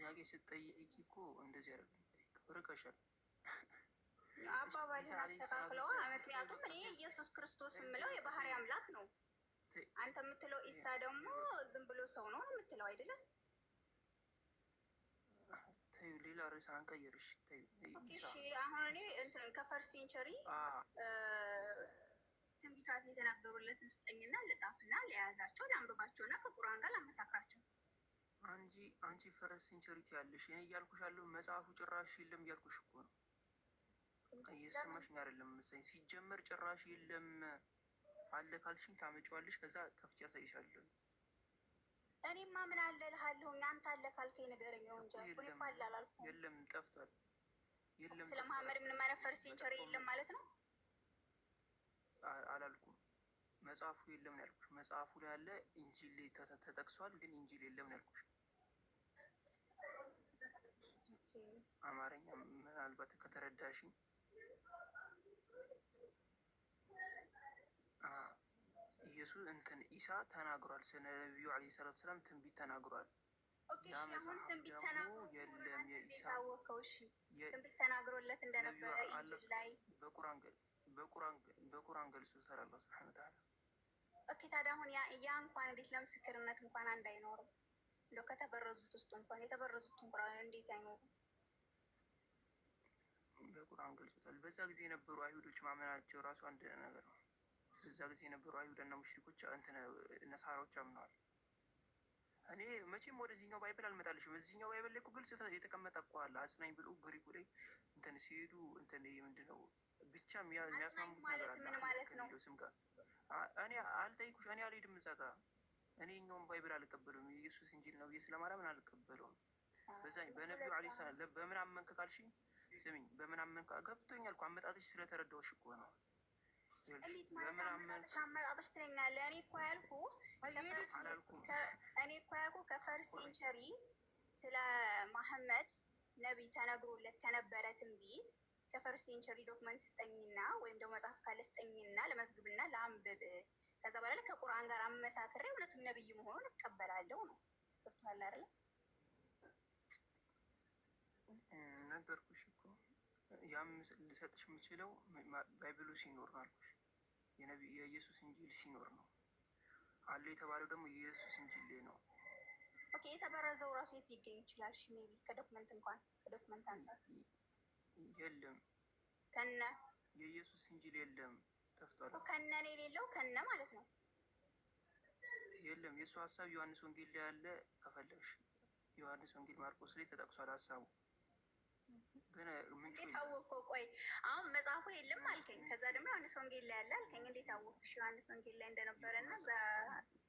ጥያቄ ስትጠይቂ እኮ እንደዚህ አይደለም የምጠይቀው፣ ርቀሻል። አባባልህን አስተካክለው። ምክንያቱም እኔ ኢየሱስ ክርስቶስ የምለው የባህሪ አምላክ ነው። አንተ የምትለው ኢሳ ደግሞ ዝም ብሎ ሰው ነው የምትለው አይደለም? ሌላ ርዕስ አንቀይርሽ። እሺ አሁን እኔ እንትን ከፈርስት ሴንቸሪ ትንቢታት የተናገሩለትን ስጠኝና ልጻፍና ለያዛቸው ለአንብባቸውና ከቁርአን ጋር ላመሳክራቸው። አንቺ ፈርስት ሴንቸሪቲ ያለሽ እኔ እያልኩሽ ያለው መጽሐፉ ጭራሽ የለም እያልኩሽ እኮ ነው። እየሰማሽኝ አይደለም መሰለኝ። ሲጀመር ጭራሽ የለም አለ ካልሽኝ ታመጪዋለሽ፣ ከዛ ከፍቼ ያሳይሻለሁ። እኔማ ምን አለ እልሃለሁ። አንተ አለ ካልከኝ ንገረኝ ነው እንጂ እኔ እኮ አለ አላልኩም። የለም ጠፍቷል። የለም ስለ መሐመድ ምንም አይነት ፈርስት ሴንቸሪ የለም ማለት ነው አላልኩም። መጽሐፉ የለም ነው ያልኩሽ። መጽሐፉ ላይ ያለ ኢንጂል ላይ ተጠቅሷል፣ ግን ኢንጂል የለም ነው ያልኩሽ። አማርኛ ምናልባት ከተረዳሽኝ ኢየሱስ እንትን ኢሳ ተናግሯል። ስለ ነቢዩ ዓለይሂ ሰላቱ ሰላም ትንቢት ተናግሯል። ያ መጽሐፍ ደግሞ የለም። የኢሳ ትንቢት ተናግሮለት እንደነበረ ኢንጂል ላይ በቁርአን ገልጾታል አላህ ሱብሓነሁ ወተዓላ። ኦኬ ታዲያ አሁን ያ እንኳን እንዴት ለምስክርነት እንኳን አንድ አይኖርም? እንደው ከተበረዙት ውስጥ እንኳን የተበረዙት እንኳን እንዴት አይኖሩም? በቁርአን ገልጾታል። በዛ ጊዜ የነበሩ አይሁዶች ማመናቸው ራሱ አንድ ነገር ነው። በዛ ጊዜ የነበሩ አይሁድና ሙሽሪኮች ነሳራዎች አምነዋል። እኔ መቼም ወደዚህኛው ባይብል አልመጣልሽም። በዚህኛው ባይብል ላይ እኮ ግልጽ የተቀመጠ እኮ አለ። አጽናኝ ብሎ ግሪኩ ላይ እንትን ሲሄዱ እንትን ምንድን ነው ብቻ የሚያስማሙት ነገር አለ ስም ጋር። እኔ አልጠይኩሽ፣ እኔ አልሄድም እዛ ጋር። እኔ እኛውን ባይብል አልቀበለውም። የኢየሱስ እንጂል ነው ብዬ ስለማርያምን አልቀበለውም። በዛ በነቢዩ ዓለይሂ ሰላም በምን አመንክ ካልሽኝ፣ ስሚኝ፣ በምን አመንክ ገብቶኛል እኮ አመጣጥሽ ስለተረዳሁሽ እኮ ነው። እንዴት ማለት አመጣጥሽ ትለኛለህ? እኔ እኮ ያልኩህ ከፈርስት ሴንቸሪ ስለ መሐመድ ነቢይ ተነግሮለት ከነበረ ትንቢት ከፈርስት ሴንቸሪ ዶክመንት ስጠኝና ወይም ደግሞ መጽሐፍ ካለ ስጠኝና ለመዝግብና ለአንብብ፣ ከዛ በኋላ ከቁርአን ጋር አመሳክሬ እውነቱን ነቢይ መሆኑን እቀበላለሁ ነው። ገብቶሃል አይደለ? ነገርኩሽ እኮ ያም ልሰጥሽ የምችለው ባይብሉ ሲኖር ነው አልኩሽ። የኢየሱስ እንጂል ሲኖር ነው አለ የተባለው ደግሞ የኢየሱስ እንጂል ላይ ነው። ኦኬ የተበረዘው ራሱ የት ሊገኝ ይችላል? እሺ ሜቢ ከዶክመንት እንኳን ከዶክመንት አንጻር የለም። ከነ የኢየሱስ እንጂል የለም፣ ጠፍቷል። ከነ ነው የሌለው፣ ከነ ማለት ነው የለም። የእሱ ሀሳብ ዮሐንስ ወንጌል ላይ ያለ፣ ከፈለግሽ ዮሐንስ ወንጌል ማርቆስ ላይ ተጠቅሷል ሀሳቡ። ግን እንዴት አወቅከው? ቆይ አሁን መጽሐፉ የለም አልከኝ፣ ከዛ ደግሞ ዮሐንስ ወንጌል ላይ ያለ አልከኝ። እንዴት አወቅሽ ዮሐንስ ወንጌል ላይ እንደነበረ እና እዛ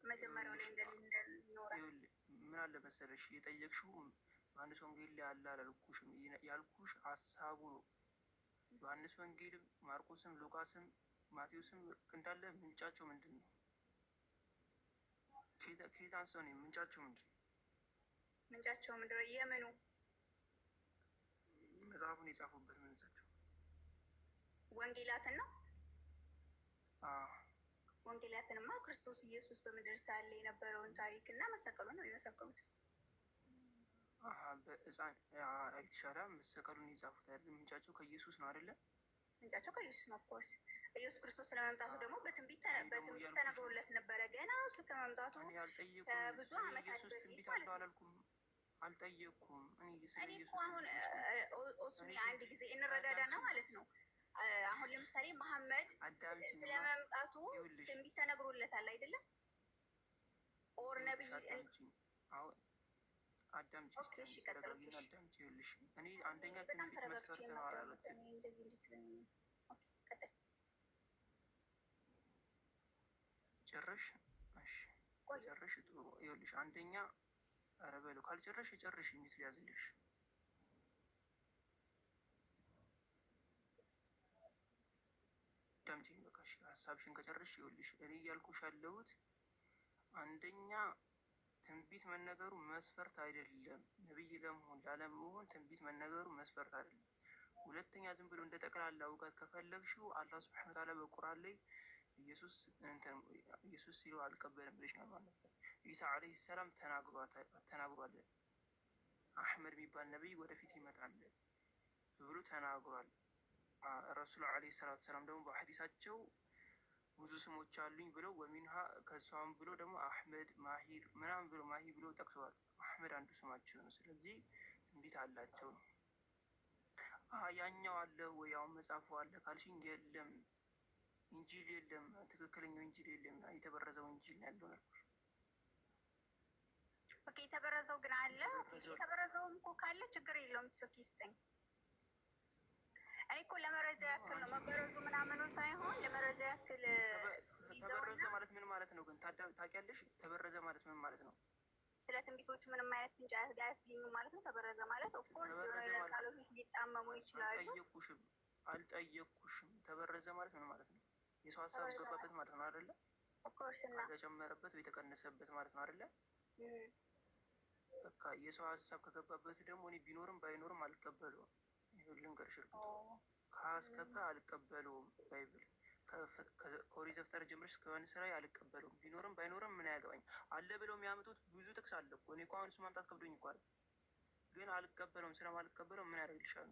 መጀመሪያው ላይ እንደኖረ? ምን አለ መሰለሽ የጠየቅሽው ዮሐንስ ወንጌል ላይ ያለ አላልኩሽም፣ ያልኩሽ ሀሳቡ ነው። ዮሐንስ ወንጌልም ማርቆስም ሉቃስም ማቴዎስም እንዳለ ምንጫቸው ምንድን ነው? ከየት አንስተው ነው ምንጫቸው? ምንጫቸው ምንድን ነው? የምኑ መጽሐፉን የጻፉበት ምንጫቸው ወንጌላትን ነው። ወንጌላትንማ ክርስቶስ ኢየሱስ በምድር ሳለ የነበረውን ታሪክ እና መሰቀሉን ነው የመሰከሩት። በህፃን አይተሻላ መሰቀሉን የጻፉት አይደል? ምንጫቸው ከኢየሱስ ነው አይደለ? ምንጫቸው ከኢየሱስ ነው። ኦፍኮርስ ኢየሱስ ክርስቶስ ስለመምጣቱ ደግሞ በትንቢት ተነግሮለት ነበረ። ገና እሱ ከመምጣቱ ብዙ ዓመታት በፊት ማለት ነው። አልጠየቅኩም። እኔ እኮ አሁን ኦስሚ አንድ ጊዜ እንረዳዳና ማለት ነው። አሁን ለምሳሌ መሐመድ ስለመምጣቱ ትንቢት ተነግሮለታል አይደለም? ኦር ነቢይ አዳምጪ። እሺ ቀጥል። እኔ አንደኛ ትንቢት መስፈርት ነው አላለት። እንደዚህ እንድትለኝ ቀጥል። ጨረሽ? እሺ ጨረሽ? ጥሩ። ይኸውልሽ አንደኛ ኧረ በለው ካልጨረሽ የጨረሽ የሚል ሊያዝልሽ ዳምጪኝ በቃ እሺ። ሀሳብሽን ከጨረሽ ይኸውልሽ እኔ እያልኩሽ ያለሁት አንደኛ ትንቢት መነገሩ መስፈርት አይደለም። ነብይ ለመሆን ላለመሆን ትንቢት መነገሩ መስፈርት አይደለም። ሁለተኛ ዝም ብሎ እንደ ጠቅላላ እውቀት ከፈለግሽው አላህ ሱብሓነሁ ወተዓላ በቁርአን ላይ ኢየሱስ ሲለው አልቀበልም ብለሽ ነው ማለት ነው። ኢሳ ዓለይሂ ሰላም ተናግሯል። አሕመድ የሚባል ነቢይ ወደፊት ይመጣል ብሎ ተናግሯል። ረሱሉ ዓለይሂ ሰላቱ ሰላም ደግሞ በሐዲሳቸው ብዙ ስሞች አሉኝ ብለው ወሚንሃ ከሷም ብሎ ደግሞ አሕመድ ማሂር ምናምን ብሎ ማሂ ብሎ ጠቅሰዋል። አሕመድ አንዱ ስማቸው ነው። ስለዚህ ትንቢት አላቸው ነው። ያኛው አለ ወይ አሁን መጽሐፉ አለ ካልሽኝ የለም፣ እንጂል የለም፣ ትክክለኛው እንጂል የለም፣ የተበረዘው እንጂል ያለው ነበር። ኦኬ የተበረዘው ግን አለ። የተበረዘውም እኮ ካለ ችግር የለውም። ሶኪ ስጠኝ። እኔ እኮ ለመረጃ ያክል ነው መበረዙ ምናምኑን ሳይሆን ለመረጃ ያክል። ተበረዘ ማለት ምን ማለት ነው ግን ታውቂያለሽ? ተበረዘ ማለት ምን ማለት ነው? ስለ ትንቢቶቹ ምንም አይነት ፍንጭ አያስገኝም ማለት ነው። ተበረዘ ማለት ኦፍኮርስ የሆነ ቃሎች ሊጣመሙ ይችላሉ። አልጠየኩሽም። ተበረዘ ማለት ምን ማለት ነው? የሰው ሀሳብ ገባበት ማለት ነው አይደለ? ኦፍኮርስ እና ተጨመረበት ወይ ተቀነሰበት ማለት ነው አይደለ? በቃ የሰው ሀሳብ ከገባበት ደግሞ እኔ ቢኖርም ባይኖርም አልቀበለውም። ልንገርሽ እርግጥ ከአስከፈ አልቀበለውም። ባይብል ከኦሪት ዘፍጥረት ጀምረሽ እስከ ዮሐንስ ራዕይ አልቀበለውም። ቢኖርም ባይኖርም ምን ያገባኝ? አለ ብለው የሚያመጡት ብዙ ጥቅስ አለ እኮ። እኔ እኮ አሁን እሱ ማምጣት ከብዶኝ እኮ አይደል፣ ግን አልቀበለውም። ስለማልቀበለው ምን ያደርግልሻል?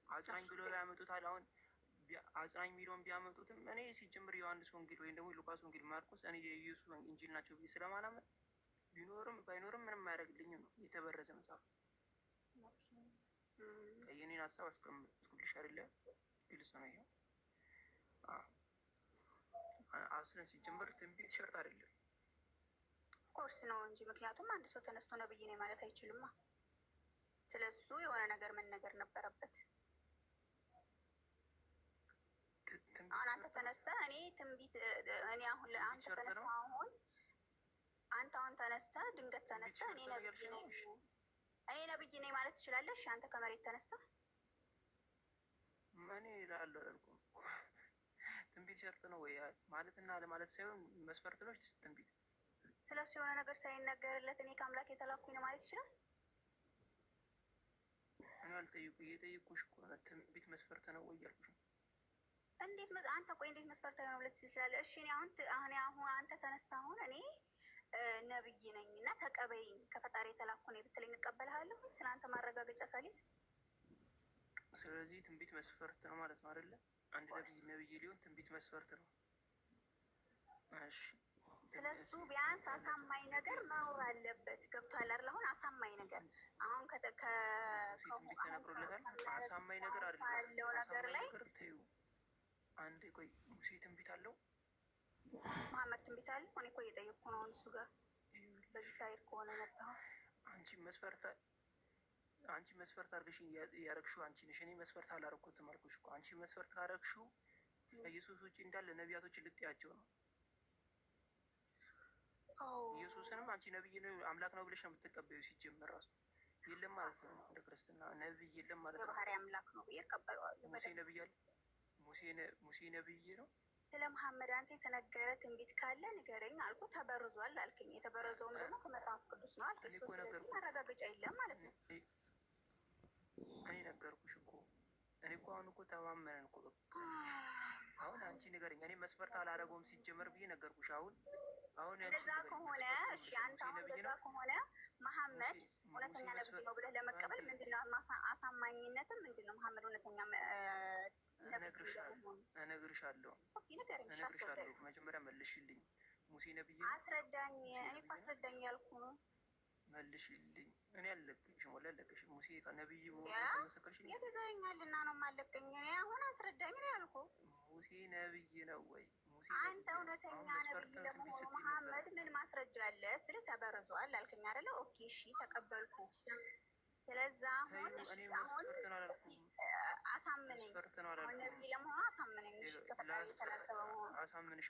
አጽናኝ ብለው ያመጡታል። አሁን አጽናኝ የሚለውን ቢያመጡትም እኔ ሲጀምር ዮሐንስ ወንጌል ወይም ደግሞ ሉቃስ ወንጌል፣ ማርቆስ እኔ የኢየሱስ እንጂል ናቸው ብዬ ስለማላመን ቢኖርም ባይኖርም ምንም አያደርግልኝም ነው። የተበረዘ መጽሐፍ የኔን ሀሳብ አስቀምጥኩልሽ አይደለ? ግልጽ ነው ይሄ። አስለን ሲጀምር ትንቢት ሸርጥ አይደለም። ኦፍኮርስ ነው እንጂ ምክንያቱም አንድ ሰው ተነስቶ ነብይ ነኝ ማለት አይችልማ። ስለሱ የሆነ ነገር መነገር ነበረበት። አሁን አንተ ተነስተህ እኔ ትንቢት እኔ አሁን አንተ ተነስተህ አሁን ተነስተህ ድንገት ተነስተህ እኔ ነብይ ነኝ ማለት ትችላለህ? እሺ አንተ ከመሬት ተነስተህ እኔ እላለሁ አላልኩም። ትንቢት ሸርጥ ነው ወይ ማለትና ለማለት ሳይሆን መስፈርት ነው። ትንቢት ስለሱ የሆነ ነገር ሳይነገርለት እኔ ከአምላክ የተላኩኝ ነው ማለት ይችላል? እኔ እየጠየኩሽ እኮ ነው። ትንቢት መስፈርት ነው ወይ ያልኩሽ። እንዴት አንተ ቆይ እንዴት መስፈርት ነው ብለህ ትችላለህ? እሺ እኔ አሁን አንተ ተነስተህ አሁን እኔ ነብይ ነኝ እና ተቀበይኝ ከፈጣሪ የተላኩ ነኝ ብትለኝ እንቀበልሃለሁ? ስለአንተ ማረጋገጫ ሳሊዝ። ስለዚህ ትንቢት መስፈርት ነው ማለት ነው አይደለ? አንድ ነብይ ሊሆን ትንቢት መስፈርት ነው። እሺ ስለሱ ቢያንስ አሳማኝ ነገር መኖር አለበት። ገብቶሃል አይደል? አሁን አሳማኝ ነገር አሁን ትንቢት ተነግሮለታል። አሳማኝ ነገር አለው ነገር ላይ ተይው። አንዴ ቆይ፣ ሙሴ ትንቢት አለው? መሐመድ ትንቢት አለ? እኔ እኮ እየጠየቅኩ ነው። አሁን እሱ ጋር በዚህ ሳይድ ከሆነ መጣሁ። አንቺ መስፈርት አድርገሽ ያረግሽው አንቺ ነሽ። እኔ መስፈርት አላረኩትም አልኩሽ እኮ። አንቺ መስፈርት ካረግሽው ከኢየሱስ ውጭ እንዳለ ነቢያቶችን ልትያቸው ነው። ኢየሱስንም አንቺ ነብይ ነው አምላክ ነው ብለሽ ነው የምትቀበዩ። ሲጀመር ራሱ የለም ማለት ነው። እንደ ክርስትና ነብይ የለም ማለት ነው። ባህሪ አምላክ ነው ብዬ እቀበለዋለሁ። ሙሴ ነብይ አለ? ሙሴ ነብይ ነው። ስለ መሐመድ አንተ የተነገረ ትንቢት ካለ ንገረኝ አልኩ። ተበርዟል አልከኝ። የተበረዘውም ደግሞ ከመጽሐፍ ቅዱስ ነው አልከኝ። ስለዚህ ማረጋገጫ የለም ማለት ነው። እኔ ነገርኩሽ እኮ። እኔ እኮ አሁን እኮ ተማመነን እኮ። አሁን አንቺ ንገረኝ። እኔ መስፈርት አላደረገውም ሲጀመር ብዬ ነገርኩሽ። አሁን እንደዛ ከሆነ እሺ፣ አንተ አሁን እንደዛ ከሆነ መሐመድ እውነተኛ ነብይ ነው ብለህ ለመቀበል ምንድነው አሳማኝነትም ምንድነው? መሐመድ እውነተኛ እነግርሻለሁ። መጀመሪያ መልሽልኝ። ሙሴ ነብይ ነው? አስረዳኝ። እኔ እኮ አስረዳኝ ያልኩ ነው። መልሽልኝ። እኔ አልለቅሽም፣ ወላሂ አልለቅሽም። ሙሴ ነብይ መሰከርሽልኝ። የተዘኛልና ነው የማለቀኝ። እኔ አሁን አስረዳኝ ነው ያልኩ። ሙሴ ነብይ ነው ወይ? አንተ እውነተኛ ነብይ ለመሆኑ መሐመድ ምን ማስረጃ አለ? ስለ ተበርዟል አልከኝ አይደለ? ኦኬ እሺ ተቀበልኩ። ስለዛ አሁን አሳምነኝ። አሁን ነብይ ለመሆኑ አሳምነኝ። እሺ ከፈጣሪ የተላከው አሳምንሽ፣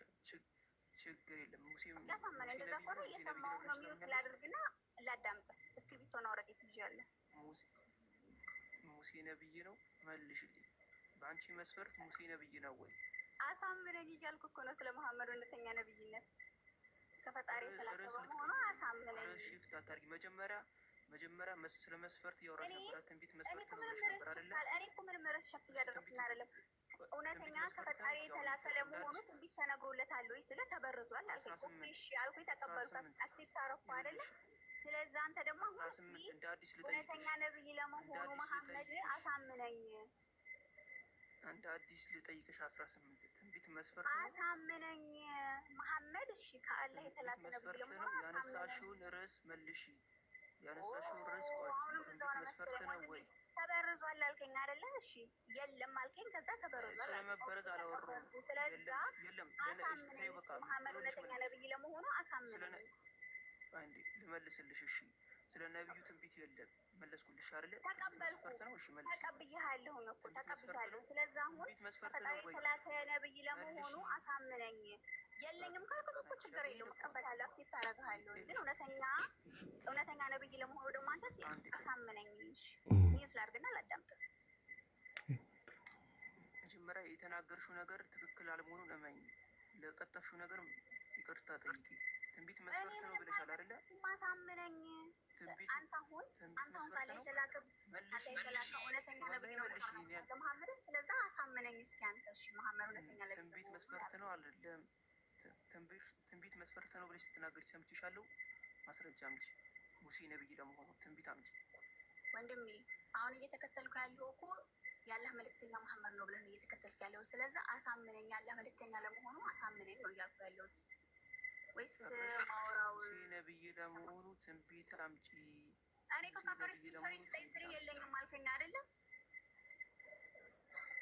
ችግር የለም። ሙሴ ያሳምነኝ። እንደዛ ከሆነ እየሰማሁ ነው። ሚውት ላድርግና ላዳምጥ። እስክሪብቶና ወረቀት ይዣለሁ። ሙሴ ነብይ ነው? መልሽልኝ። በአንቺ መስፈርት ሙሴ ነብይ ነው ወይ? አሳምነኝ እያልኩ እኮ ነው። ስለ መሐመድ እውነተኛ ነብይነት ከፈጣሪ የተላከው መሆኑ አሳምነኝ። ሽፍት አታርጊ። መጀመሪያ ስለ መስፈርት እያወራሽ ነበር። ትንቢት መስፈርት ነው አይደለ? እኔ እኮ ምንም ረሻት እያደረግን አይደለም። እውነተኛ ከፈጣሪ የተላከ ለመሆኑ ትንቢት ተነግሮለታል ወይ? ስለ ተበርዟል አልከኝ። ኦኬ እሺ አልኩኝ፣ ተቀበልኩ፣ አክሴፕት አደረኩ አይደለ? ስለ ስለዛ አንተ ደግሞ እንደ አዲስ እውነተኛ ነብይ ለመሆኑ መሐመድ አሳምነኝ። እንደ አዲስ ልጠይቅሽ 18 ትንቢት መስፈርት ነው። አሳምነኝ መሐመድ። እሺ ከአላህ የተላከ ነብይ ለመሆኑ ያነሳሽውን ርዕስ መልሺ። ያነሳሽውን ርዕስ ትንቢት መስፈርት ነው ወይ? ተበርዟል አልከኝ አይደለ? እሺ የለም አልከኝ። ከዛ ተበርዟል። ስለመበረዝ አላወራሁም። ስለዛ አሳምነኝ መሐመድ እውነተኛ ነብይ ለመሆኑ አሳምነኝ። አንዴ ልመልስልሽ። እሺ ስለ ነብዩ ትንቢት የለም መለስኩልሽ አይደለ? ተቀበልኩ። ተቀብያለሁ እኮ ተቀብያለሁ። ስለዛ አሁን ከፈጣሪ የተላከ ነብይ ለመሆኑ አሳምነኝ። የለኝም ካልኩት እኮ ችግር የለውም እቀበላለሁ፣ አክሴፕት አደርግሃለሁ። ግን እውነተኛ ነብይ ለመሆኑ ደግሞ አንተ አሳምነኝ። እሺ ሚዩት ላድርግና ላዳምጥ። መጀመሪያ የተናገርሽው ነገር ትክክል አለመሆኑን እመኝ። ለቀጠፍሽው ነገር ይቅርታ ጠይቂ። ትንቢት መስፈርት ነው ብለሻል አይደለ? ማሳምነኝ አንተ አሁን ካለ የተላከ እውነተኛ ነብይ ነው ለመሐመድ። ስለዛ አሳምነኝ እስኪ አንተ። እሺ መሐመድ እውነተኛ ነብይ ትንቢት መስፈርት ነው አይደለም? ትንቢት መስፈርት ነው ብለሽ ስትናገሪ ሰምቼሻለሁ። ማስረጃ አምጪ። ሙሴ ነብይ ለመሆኑ ትንቢት አምጪ። ወንድሜ አሁን እየተከተልኩ ያለው እኮ የአላህ መልእክተኛ መሐመድ ነው ብለን እየተከተልኩ ያለው። ስለዛ አሳምነኝ፣ የአላህ መልእክተኛ ለመሆኑ አሳምነኝ ነው እያልኩ ያለሁት። ወይስ ማውራው ነብይ ለመሆኑ ትንቢት አምጪ። እኔ እኮ ከፈርስ ቸሪ ስጠኝ ስል የለኝም አልከኝ አይደለም?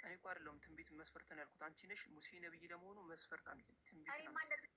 እኔ እኮ አይደለሁም ትንቢት መስፈርት ነው ያልኩት፣ አንቺ ነሽ። ሙሴ ነብይ ለመሆኑ መስፈርት አምጪ። ትንቢት እኔማ እንደዚህ